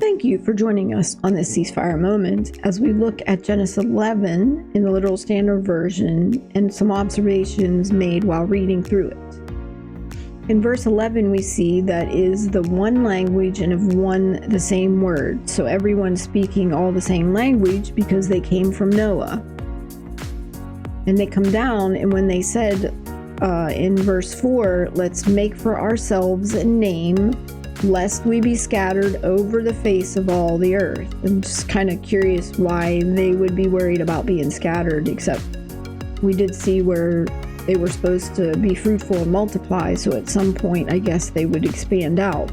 Thank you for joining us on this ceasefire moment as we look at Genesis 11 in the Literal Standard Version and some observations made while reading through it. In verse 11, we see that is the one language and of one the same word. So everyone's speaking all the same language because they came from Noah. And they come down, and when they said in verse 4, let's make for ourselves a name, lest we be scattered over the face of all the earth. I'm just kind of curious why they would be worried about being scattered, except we did see where they were supposed to be fruitful and multiply, so at some point I guess they would expand out.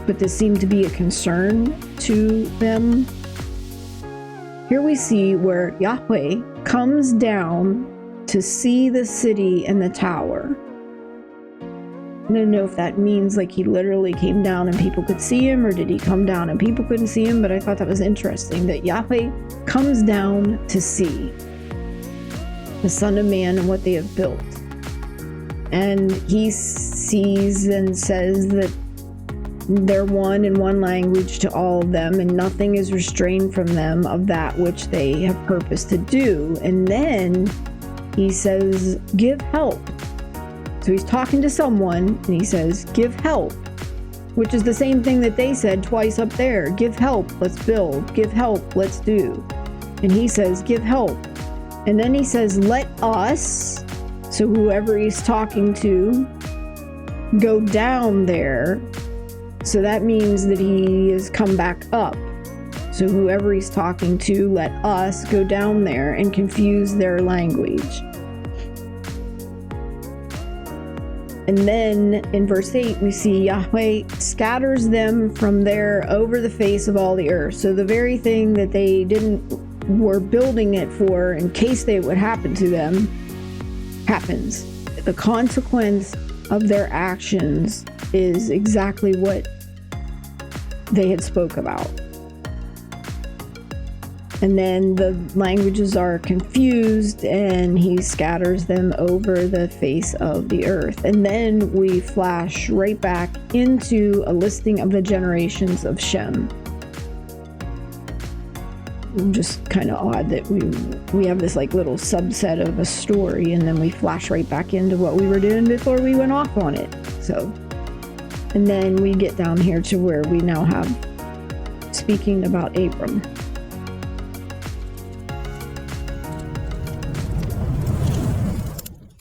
But this seemed to be a concern to them. Here we see where Yahweh comes down to see the city and the tower. I don't know if that means like he literally came down and people could see him, or did he come down and people couldn't see him, but I thought that was interesting that Yahweh comes down to see the Son of Man and what they have built. And he sees and says that they're one in one language to all of them, and nothing is restrained from them of that which they have purposed to do. And then he says, give help. So he's talking to someone and he says, give help, which is the same thing that they said twice up there. Give help, let's build. Give help, let's do. And he says, give help. And then he says, let us, so whoever he's talking to, go down there. So that means that he has come back up. So whoever he's talking to, let us go down there and confuse their language. And then in verse 8, we see Yahweh scatters them from there over the face of all the earth. So the very thing that they were building it for in case they would happen to them happens. The consequence of their actions is exactly what they had spoke about. And then the languages are confused and he scatters them over the face of the earth. And then we flash right back into a listing of the generations of Shem. Just kind of odd that we have this like little subset of a story and then we flash right back into what we were doing before we went off on it. So, and then we get down here to where we now have speaking about Abram.